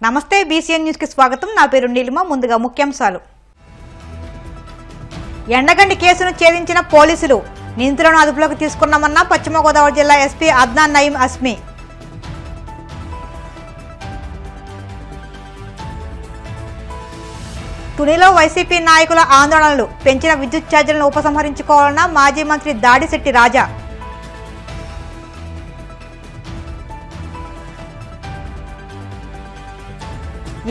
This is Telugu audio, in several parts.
నమస్తే బీసీఎన్ న్యూస్ కి స్వాగతం. నా పేరు నీలిమ. ముందుగా ముఖ్యాంశాలు. ఎండగండి కేసును ఛేదించిన పోలీసులు. నిందితులను అదుపులోకి తీసుకున్నామన్న పశ్చిమ గోదావరి జిల్లా ఎస్పీ అద్నాన్ నయీం అస్మి. తునిలో వైసీపీ నాయకుల ఆందోళనలు. పెంచిన విద్యుత్ ఛార్జీలను ఉపసంహరించుకోవాలన్న మాజీ మంత్రి దాడిశెట్టి రాజా.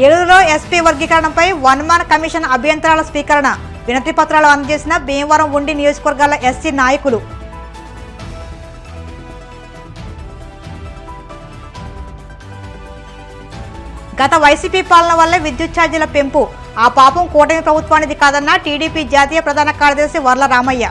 ఏలూరులో ఎస్పీ వర్గీకరణపై వన్మాన్ కమిషన్ అభ్యంతరాల స్వీకరణ. వినతి పత్రాలు అందజేసిన భీమవరం ఉండి నియోజకవర్గాల ఎస్సీ నాయకులు. గత వైసీపీ పాలన వల్లే విద్యుత్ ఛార్జీల పెంపు. ఆ పాపం కూటమి ప్రభుత్వానిది కాదన్న టీడీపీ జాతీయ ప్రధాన కార్యదర్శి వర్ల రామయ్య.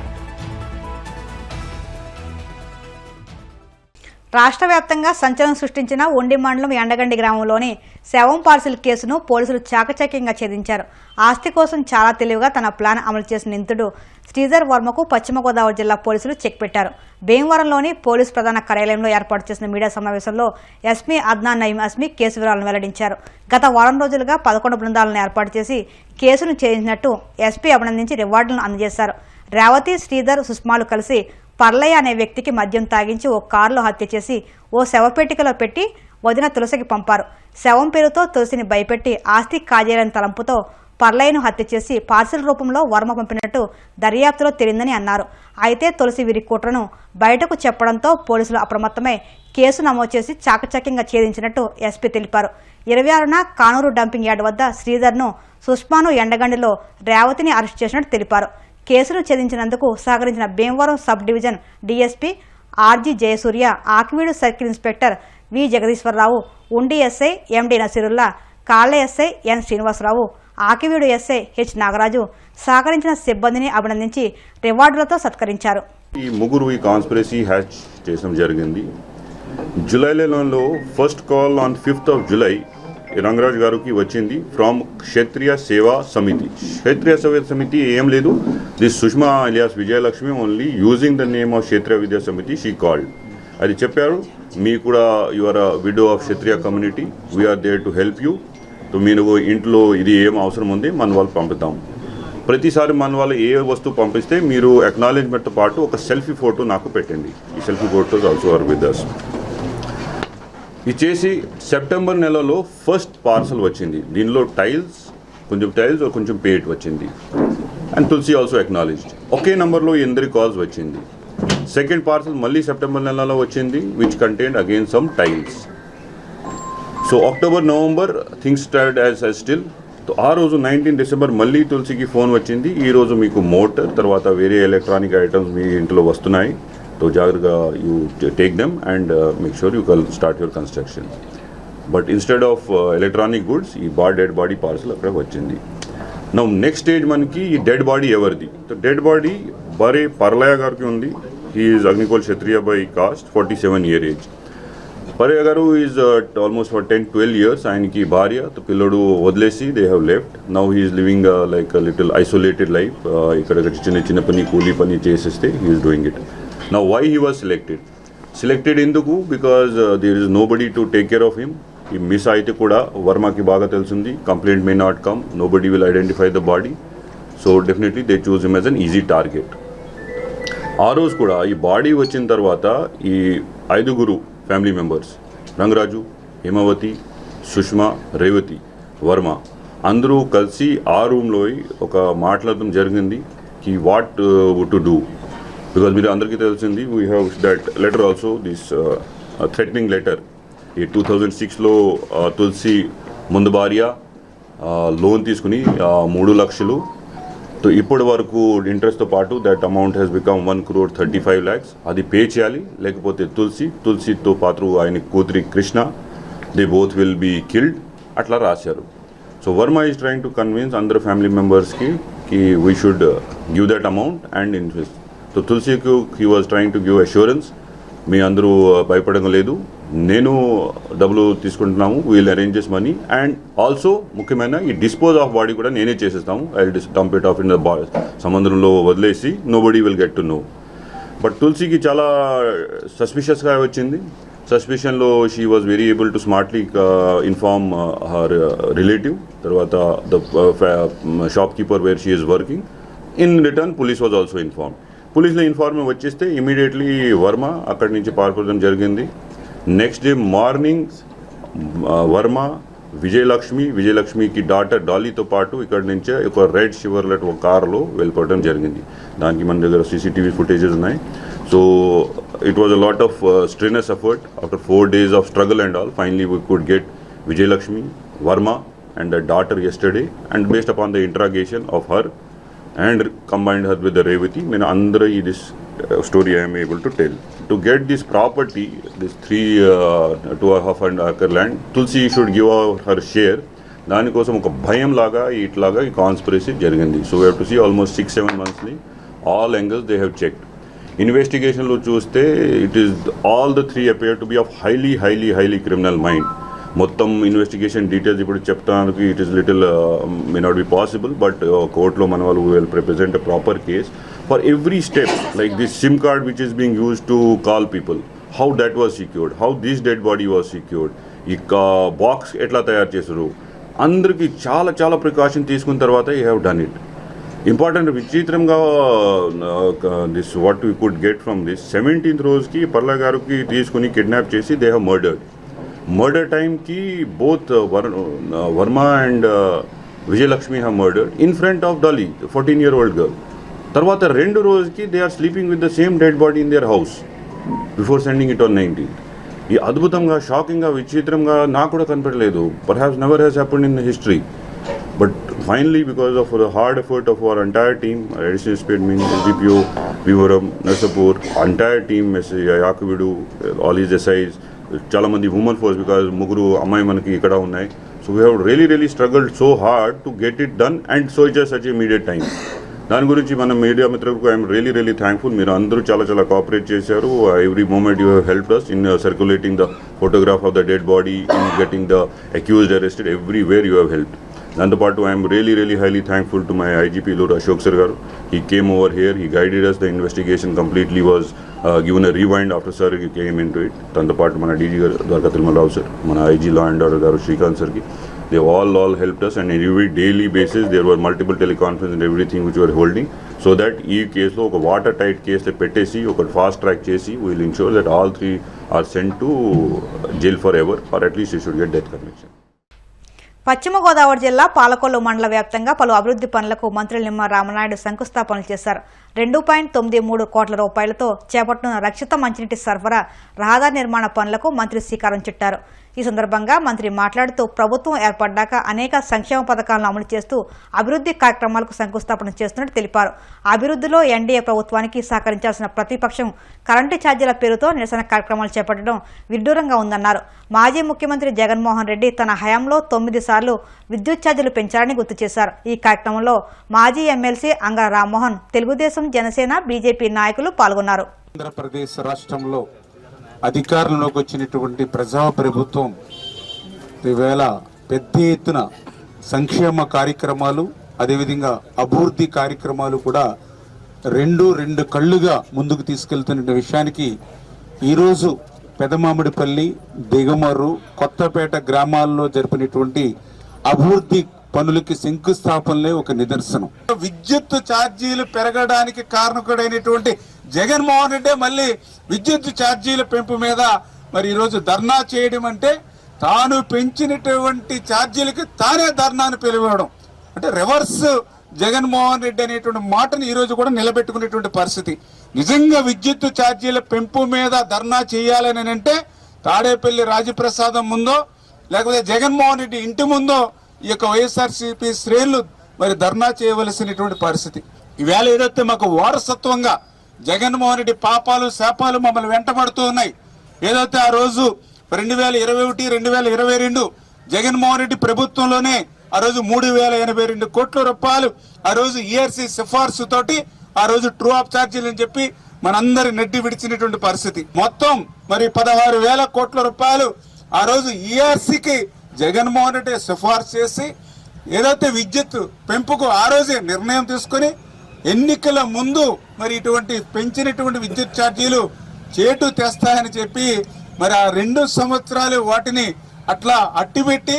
రాష్ట్ర వ్యాప్తంగా సంచలనం సృష్టించిన ఉండి మండలం ఎండగండి గ్రామంలోని శవం పార్సిల్ కేసును పోలీసులు చాకచక్యంగా ఛేదించారు. ఆస్తి కోసం చాలా తెలివిగా తన ప్లాన్ అమలు చేసిన నిందితుడు శ్రీధర్ వర్మకు పశ్చిమ గోదావరి జిల్లా పోలీసులు చెక్ పెట్టారు. భీమవరంలోని పోలీసు ప్రధాన కార్యాలయంలో ఏర్పాటు చేసిన మీడియా సమావేశంలో ఎస్పీ అద్నాన్ నయీం అస్మి కేసు వివరాలను వెల్లడించారు. గత వారం రోజులుగా 11 బృందాలను ఏర్పాటు చేసి కేసును ఛేదించినట్టు ఎస్పీ అభినందించి రివార్డులను అందజేశారు. రేవతి, శ్రీధర్, సుష్మాలు కలిసి పర్లయ్య అనే వ్యక్తికి మద్యం తాగించి ఓ కారులో హత్య చేసి ఓ శవపేటికలో పెట్టి వదిన తులసికి పంపారు. శవం పేరుతో తులసిని భయపెట్టి ఆస్తి కాజేయాలని తలంపుతో పర్లయ్యను హత్య చేసి పార్సిల్ రూపంలో వర్మ పంపినట్టు దర్యాప్తులో తేలిందని అన్నారు. అయితే తులసి వీరి కుట్రను బయటకు చెప్పడంతో పోలీసులు అప్రమత్తమై కేసు నమోదు చేసి చాకచక్యంగా ఛేదించినట్టు ఎస్పీ తెలిపారు. 26న కానూరు డంపింగ్ యార్డ్ వద్ద శ్రీధర్ను, సుష్మాను ఎండగండిలో రేవతిని అరెస్ట్ చేసినట్టు తెలిపారు. కేసును ఛేదించినందుకు సహకరించిన Bhimavaram sub division DSP R G Jayasurya, Akividu circle inspector V Jagadeeswararao, Undi SI M D Nasirullah, Kalla SI N Srinivasarao, Akividu SI H Nagaraju సహకరించిన సిబ్బందిని అభినందించి రివార్డులతో సత్కరించారు. ఈ ముగ్గురు ఈ కాన్స్పిరసీ హ్యాచ్ చేయడం జరిగింది. జూలైలో first call on 5th of July Rangaraju గారికి వచ్చింది ఫ్రమ్ క్షత్రియ సేవా సమితి. క్షత్రియ సేవా సమితి ఏం లేదు, this Sushma alias Vijayalakshmi only using the name of Kshatriya Vidya Samiti she called. అది చెప్పారు, మీ కూడా you are a widow of Kshatriya community, we are there to help you. మీరు ఇంట్లో ఇది ఏం అవసరం ఉంది మన వాళ్ళు పంపుతాం. ప్రతిసారి మన వాళ్ళు ఏ వస్తువు పంపిస్తే మీరు అక్నాలెడ్జ్మెంట్తో పాటు ఒక సెల్ఫీ ఫోటో నాకు పెట్టండి. ఈ selfie photos also are with us. ఇచ్చేసి సెప్టెంబర్ నెలలో ఫస్ట్ పార్సల్ వచ్చింది. దీనిలో టైల్స్ కొంచెం పేట్ వచ్చింది. And Tulasi also acknowledged. ఒకే నెంబర్లో 8 కాల్స్ వచ్చింది. సెకండ్ పార్సల్ మళ్ళీ సెప్టెంబర్ నెలలో వచ్చింది, which contained again some tiles. So October, November things start as still. ఆ రోజు 19 డిసెంబర్ మళ్ళీ తులసికి ఫోన్ వచ్చింది, ఈరోజు మీకు మోటార్ తర్వాత వేరే ఎలక్ట్రానిక్ ఐటమ్స్ మీ ఇంట్లో వస్తున్నాయి, तो जागरूकగా you take them and make sure you can start your construction. But instead of electronic goods, ఈ డెడ్ బాడీ పార్సల్ అక్కడ వచ్చింది. నౌ నెక్స్ట్ స్టేజ్ మనకి ఈ డెడ్ బాడీ ఎవరిది? డెడ్ బాడీ బరే పర్లయ్య గారికి ఉంది. He is Agnikula Kshatriya by caste, 47 year age. Parlayya garu is almost for 10-12 years. ఆయనకి భార్య పిల్లడు వదిలేసి they have left. Now he is living like little isolated life. ఇక్కడ చిన్న పని కూలీ పని చేసేస్తే he is doing it. Now why he was selected ఎందుకు? Because there is nobody to take care of him. ఈ మిస్ అయితే కూడా వర్మకి బాగా తెలుసుంది, complaint may not come, nobody will identify the body, so definitely they choose him as an easy target. ఆ రోజు కూడా ఈ బాడీ వచ్చిన తర్వాత ఈ 5 ఫ్యామిలీ మెంబర్స్ రంగరాజు, హేమావతి, సుష్మా, రేవతి, వర్మ అందరూ కలిసి ఆ రూమ్లో ఒక మాట్లాడడం జరిగింది కి వాట్ టు డూ. బికాజ్ మీరు అందరికీ తెలిసింది, we have that letter also, this threatening letter. ఈ 2006లో తులసి ముందు భార్య లోన్ తీసుకుని 3 లక్షలు, ఇప్పటి వరకు ఇంట్రెస్ట్తో పాటు that amount has become 1,35 lakhs. అది పే చేయాలి, లేకపోతే తులసితో పాటు ఆయన కూతురి Krishna, they both will be killed అట్లా రాశారు. So Varma is trying to convince అందరు ఫ్యామిలీ మెంబర్స్కి we should give that amount and invest. So తులసికి he was trying to give assurance, మీ అందరూ భయపడడం లేదు, నేను డబ్బులు తీసుకుంటున్నాము, we'll arranges money and also ముఖ్యమైన ఈ డిస్పోజ్ ఆఫ్ బాడీ కూడా నేనే చేసేస్తాము. I dump it off in the సముద్రంలో వదిలేసి nobody will get to know. But తులసికి చాలా సస్పిషియస్గా వచ్చింది. సస్పెషన్లో she was very able to smartly inform her relative, తర్వాత the shopkeeper where she is working. In return police was also inform. పోలీస్లో ఇన్ఫార్మ్ వచ్చేస్తే ఇమీడియట్లీ వర్మ అక్కడి నుంచి పారిపోవడం జరిగింది. నెక్స్ట్ డే మార్నింగ్ వర్మ విజయలక్ష్మికి డాటర్ డాలీతో పాటు ఇక్కడి నుంచే ఒక రెడ్ షివర్లెట్ ఒక కార్లో వెళ్ళిపోవడం జరిగింది. దానికి మన దగ్గర సీసీటీవీ ఫుటేజెస్ ఉన్నాయి. So it was a lot of strenuous effort. After 4 days of struggle and all, finally we could get Vijayalakshmi, Verma and her daughter yesterday, and based upon the interrogation of her and combined her with the Revati, I mean, under this story I am able to tell. To get this property, this 2.5 acre land, Tulsi should give her share. దానికోసం ఒక భయం లాగా ఇట్లాగా ఈ కాన్స్పిరసీ జరిగింది. So we have to see almost 6-7 monthsని all angles they have checked. ఇన్వెస్టిగేషన్లో చూస్తే it is all the 3 appear to be of highly criminal mind. మొత్తం ఇన్వెస్టిగేషన్ డీటెయిల్స్ ఇప్పుడు చెప్తానికి it is little may not be possible, but కోర్టులో మన వాళ్ళు will represent a proper case for every step. Like this SIM card which is being used to call people, how that was secured, how this dead body was secured, ఈ బాక్స్ ఎట్లా తయారు చేశారు, అందరికీ చాలా ప్రికాషన్ తీసుకున్న తర్వాత you have done it. Important విచిత్రంగా this what we could get from this 17th రోజుకి పర్లా గారికి తీసుకుని కిడ్నాప్ చేసి దే హ్యావ్ మర్డర్డ్. మర్డర్ టైంకి both Varma and Vijayalakshmi have murdered in front of Dolly 14-year-old girl. తర్వాత 2 రోజుకి they are sleeping with the same dead body in their house before sending it on 19th. ఈ అద్భుతంగా, షాకింగ్గా, విచిత్రంగా నాకు కూడా కనపడలేదు. Perhaps never has happened in the history. But finally, because of the hard effort of our entire team, additional speed means SDPO, Vivaram, Narsapur, entire team, Yakuvidu, all his SIs, చాలా మంది ఉమెన్ ఫోర్స్, బికాజ్ ముగ్గురు అమ్మాయి మనకి ఇక్కడ ఉన్నాయి. So we have really struggled so hard to get it done and so it just such immediate time. దాని గురించి మన మీడియా మిత్రులకు ఐఎమ్ రియలీ థ్యాంక్ఫుల్. మీరు అందరూ చాలా కోఆపరేట్ చేశారు. Every moment you have helped us in circulating the photograph of the dead body, in getting the accused arrested, everywhere you have helped. దాంతోపాటు I'm really highly thankful to my IGP Lord Ashok sir garu. He came over here, he guided us. The investigation completely was given a rewind after sir came into it. దాంతోపాటు మన DG గారు ద్వారకా తిరుమలరావు సార్, మన IG Law and Order గారు శ్రీకాంత్ సార్కి, they all helped us, and every daily basis there were multiple teleconferences and everything which we were holding, so that ఈ కేసులో ఒక వాటర్ టైట్ కేసులో పెట్టేసి ఒక ఫాస్ట్ ట్రాక్ చేసి we'll ensure that all 3 are sent to jail forever, or at least they should get death conviction. పశ్చిమ గోదావరి జిల్లా పాలకొల్లు మండల వ్యాప్తంగా పలు అభివృద్ధి పనులకు మంత్రి నిమ్మ రామనాయుడు శంకుస్థాపనలు చేశారు. 2.93 కోట్ల రూపాయలతో చేపట్టిన రక్షిత మంచినీటి సరఫరా, రహదారి నిర్మాణ పనులకు మంత్రి శ్రీకారం చుట్టారు. ఈ సందర్భంగా మంత్రి మాట్లాడుతూ ప్రభుత్వం ఏర్పడ్డాక అనేక సంక్షేమ పథకాలను అమలు చేస్తూ అభివృద్ధి కార్యక్రమాలకు శంకుస్థాపన చేస్తున్నట్టు తెలిపారు. అభివృద్ధిలో ఎన్డీఏ ప్రభుత్వానికి సహకరించాల్సిన ప్రతిపక్షం కరెంటు ఛార్జీల పేరుతో నిరసన కార్యక్రమాలు చేపట్టడం విడ్డూరంగా ఉందన్నారు. మాజీ ముఖ్యమంత్రి జగన్మోహన్ రెడ్డి తన హయాంలో 9 సార్లు విద్యుత్ ఛార్జీలు పెంచారని గుర్తు చేశారు. ఈ కార్యక్రమంలో మాజీ ఎమ్మెల్సీ అంగళ రామ్మోహన్, తెలుగుదేశం, జనసేన, బీజేపీ నాయకులు పాల్గొన్నారు. ఆంధ్రప్రదేశ్ రాష్ట్రంలో అధికారంలోకి వచ్చినటువంటి ప్రజా ప్రభుత్వం ఈవేళ పెద్ద ఎత్తున సంక్షేమ కార్యక్రమాలు, అదేవిధంగా అభివృద్ధి కార్యక్రమాలు కూడా రెండు కళ్ళుగా ముందుకు తీసుకెళ్తున్న విషయానికి ఈరోజు పెదమామిడిపల్లి, దిగమర్రు, కొత్తపేట గ్రామాల్లో జరిపినటువంటి అభివృద్ధి పనులకి శంకుస్థాపనలే ఒక నిదర్శనం. విద్యుత్ ఛార్జీలు పెరగడానికి కారణకుడైనటువంటి జగన్మోహన్ రెడ్డి మళ్ళీ విద్యుత్ ఛార్జీల పెంపు మీద మరి ఈరోజు ధర్నా చేయడం అంటే తాను పెంచినటువంటి ఛార్జీలకి తానే ధర్నాను పిలువడం అంటే రివర్స్ జగన్మోహన్ రెడ్డి అనేటువంటి మాటను ఈరోజు కూడా నిలబెట్టుకునేటువంటి పరిస్థితి. నిజంగా విద్యుత్ ఛార్జీల పెంపు మీద ధర్నా చేయాలని అంటే తాడేపల్లి రాజప్రసాదం ముందో లేకపోతే జగన్మోహన్ రెడ్డి ఇంటి ముందో ఈ యొక్క వైఎస్ఆర్సీపీ శ్రేణులు మరి ధర్నా చేయవలసినటువంటి పరిస్థితి. ఈవేళ ఏదైతే మాకు వారసత్వంగా జగన్మోహన్ రెడ్డి పాపాలు శాపాలు మమ్మల్ని వెంటబడుతూ ఉన్నాయి. ఏదైతే ఆ రోజు 2021, 2022 జగన్మోహన్ రెడ్డి ప్రభుత్వంలోనే ఆ రోజు 3,082 కోట్ల రూపాయలు ఆ రోజు ఈఆర్సీ సిఫార్సు తోటి ఆ రోజు ట్రూ ఆఫ్ ఛార్జీలు అని చెప్పి మనందరి నెడ్డి విడిచినటువంటి పరిస్థితి. మొత్తం మరి 16,000 కోట్ల రూపాయలు ఆ రోజు ఈఆర్సీకి జగన్మోహన్ రెడ్డి సిఫార్సు చేసి ఏదైతే విద్యుత్ పెంపుకు ఆ రోజే నిర్ణయం తీసుకుని ఎన్నికల ముందు మరి ఇటువంటి పెంచినటువంటి విద్యుత్ ఛార్జీలు చేటు తెస్తాయని చెప్పి మరి ఆ 2 సంవత్సరాలు వాటిని అట్లా అట్టిపెట్టి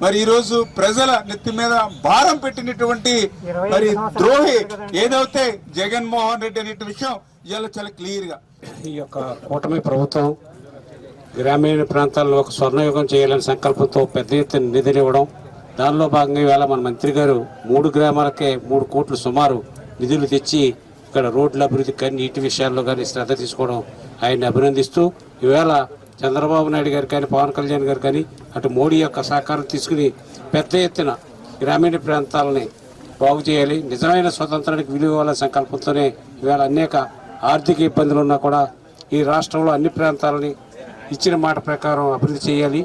మరి ఈరోజు ప్రజల నెత్తి మీద భారం పెట్టినటువంటి మరి ద్రోహి ఏదైతే జగన్మోహన్ రెడ్డి అనే విషయం ఇవాళ చాలా క్లియర్ గా ఈ యొక్క కూటమి ప్రభుత్వం గ్రామీణ ప్రాంతాల్లో ఒక స్వర్ణయుగం చేయాలని సంకల్పంతో పెద్ద ఎత్తున నిధులు ఇవ్వడం, దానిలో భాగంగా ఈవేళ మన మంత్రి గారు 3 గ్రామాలకే 3 కోట్లు సుమారు నిధులు తెచ్చి ఇక్కడ రోడ్ల అభివృద్ధి కానీ నీటి విషయాల్లో కానీ శ్రద్ధ తీసుకోవడం ఆయన్ని అభినందిస్తూ ఈవేళ చంద్రబాబు నాయుడు గారు కానీ పవన్ కళ్యాణ్ గారు కానీ అటు మోడీ యొక్క సహకారం తీసుకుని పెద్ద ఎత్తున గ్రామీణ ప్రాంతాలని బాగు చేయాలి, నిజమైన స్వతంత్రానికి విలువ ఇవ్వాలనే సంకల్పంతోనే ఈవేళ అనేక ఆర్థిక ఇబ్బందులు ఉన్నా కూడా ఈ రాష్ట్రంలో అన్ని ప్రాంతాలని ఇచ్చిన మాట ప్రకారం అభివృద్ధి చేయాలి,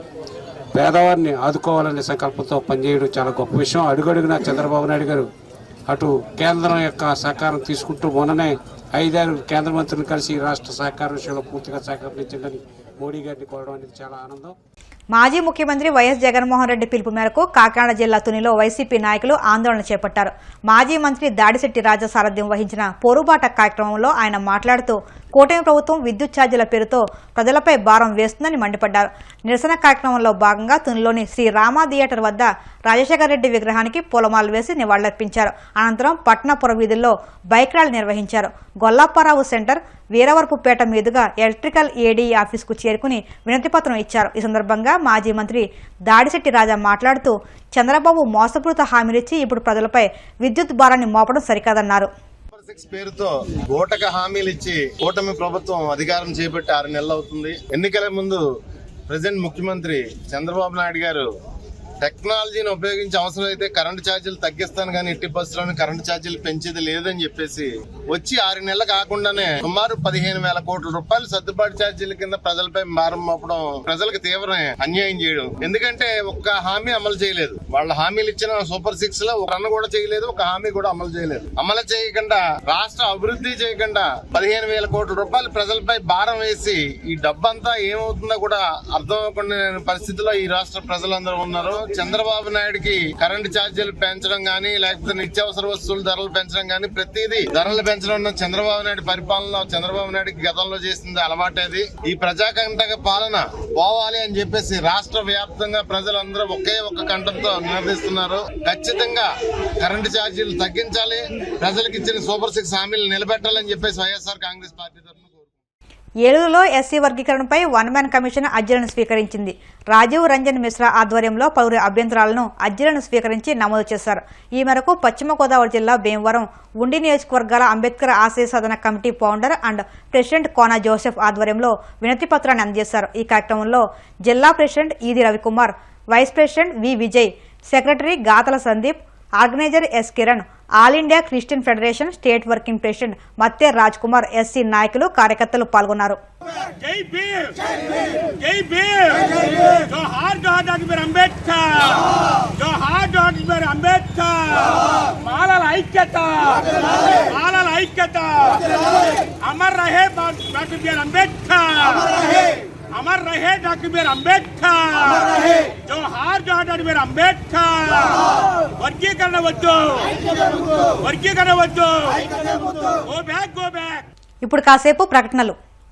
పేదవారిని ఆదుకోవాలనే సంకల్పంతో పనిచేయడం చాలా గొప్ప విషయం. అడుగడుగునా చంద్రబాబు నాయుడు గారు అటు కేంద్రం యొక్క సహకారం తీసుకుంటూ మొన్ననే 5-6 కేంద్ర మంత్రులు కలిసి రాష్ట్ర సహకార విషయంలో పూర్తిగా సహకరించండి మోడీ గారిని కోరడం అనేది చాలా ఆనందం. మాజీ ముఖ్యమంత్రి వైఎస్ జగన్మోహన్ రెడ్డి పిలుపు మేరకు కాకినాడ జిల్లా తునిలో వైసీపీ నాయకులు ఆందోళన చేపట్టారు. మాజీ మంత్రి దాడిశెట్టి రాజా సారథ్యం వహించిన పోరుబాట కార్యక్రమంలో ఆయన మాట్లాడుతూ కూటమి ప్రభుత్వం విద్యుత్ ఛార్జీల పేరుతో ప్రజలపై భారం వేస్తుందని మండిపడ్డారు. నిరసన కార్యక్రమంలో భాగంగా తునిలోని శ్రీ రామా థియేటర్ వద్ద రాజశేఖర రెడ్డి విగ్రహానికి పూలమాలలు వేసి నివాళులర్పించారు. అనంతరం పట్టణపుర వీధుల్లో బైక్ ర్యాలీ నిర్వహించారు. గొల్లాప్పారావు సెంటర్, వీరవరపుపేట మీదుగా ఎలక్ట్రికల్ ఏడీఈ ఆఫీసుకు చేరుకుని వినతిపత్రం ఇచ్చారు. ఈ సందర్భంగా మాజీ మంత్రి దాడిశెట్టి రాజా మాట్లాడుతూ చంద్రబాబు మోసపూరిత హామీలిచ్చి ఇప్పుడు ప్రజలపై విద్యుత్ భారాన్ని మోపడం సరికాదన్నారు. పేరుతో ఓటక హామీలు ఇచ్చి కూటమి ప్రభుత్వం అధికారం చేపట్టి 6 నెలలు అవుతుంది. ఎన్నికల ముందు ప్రెసిడెంట్ ముఖ్యమంత్రి చంద్రబాబు నాయుడు గారు టెక్నాలజీని ఉపయోగించి అవసరమైతే కరెంటు ఛార్జీలు తగ్గిస్తాను కానీ ఎట్టి బస్సులోని కరెంటు ఛార్జీలు పెంచేది లేదని చెప్పేసి వచ్చి 6 నెలలు కాకుండానే సుమారు 15,000 కోట్ల రూపాయలు సర్దుబాటు ఛార్జీల కింద ప్రజలపై భారం మోపడం ప్రజలకు తీవ్ర అన్యాయం చేయడం. ఎందుకంటే ఒక్క హామీ అమలు చేయలేదు. వాళ్ళ హామీలు ఇచ్చిన సూపర్ 6 లో ఒక రన్ కూడా చేయలేదు, ఒక హామీ కూడా అమలు చేయలేదు. అమలు చేయకుండా రాష్ట్ర అభివృద్ధి చేయకుండా 15,000 కోట్ల రూపాయలు ప్రజలపై భారం వేసి ఈ డబ్బంతా ఏమవుతుందో కూడా అర్థం అవ్వకుండా పరిస్థితిలో ఈ రాష్ట్ర ప్రజలందరూ ఉన్నారు. చంద్రబాబు నాయుడికి కరెంటు ఛార్జీలు పెంచడం గానీ లేకపోతే నిత్యావసర వస్తువుల ధరలు పెంచడం గానీ ప్రతిదీ ధరలు పెంచడం చంద్రబాబు నాయుడు పరిపాలనలో చంద్రబాబు నాయుడికి గతంలో చేసింది అలవాటేది. ఈ ప్రజాకంటక పాలన పోవాలి అని చెప్పేసి రాష్ట్ర వ్యాప్తంగా ప్రజలందరూ ఒకే ఒక్క కంఠంతో నిలదీస్తున్నారు. ఖచ్చితంగా కరెంటు ఛార్జీలు తగ్గించాలి, ప్రజలకు ఇచ్చిన సూపర్ 6 హామీలు నిలబెట్టాలని చెప్పేసి వైఎస్ఆర్ కాంగ్రెస్ పార్టీ తరఫున ఏలూరులో ఎస్సీ వర్గీకరణపై 1 మ్యాన్ కమిషన్ అర్జీలను స్వీకరించింది. రాజీవ్ రంజన్ మిశ్రా ఆధ్వర్యంలో పలువురి అభ్యంతరాలను అర్జీలను స్వీకరించి నమోదు చేశారు. ఈ మేరకు పశ్చిమ గోదావరి జిల్లా భీమవరం ఉండి నియోజకవర్గాల అంబేద్కర్ ఆశయ సాధన committee founder and president Kona Joseph ఆధ్వర్యంలో వినతి పత్రాన్ని అందజేశారు. ఈ కార్యక్రమంలో జిల్లా president Eedi Ravikumar, vice president V Vijay, secretary Gatala Sandeep, organiser S Kiran, all India Christian federation state working president Matte Raj Kumar, SC నాయకులు, కార్యకర్తలు పాల్గొన్నారు. अमर रहे डॉक्टर बी आर अंबेडकर जोहार डॉक्टर बी आर अंबेडकर वर्गीकरण वद्दु गो बैक ఇప్పుడు కాసేపు ప్రకటనలు.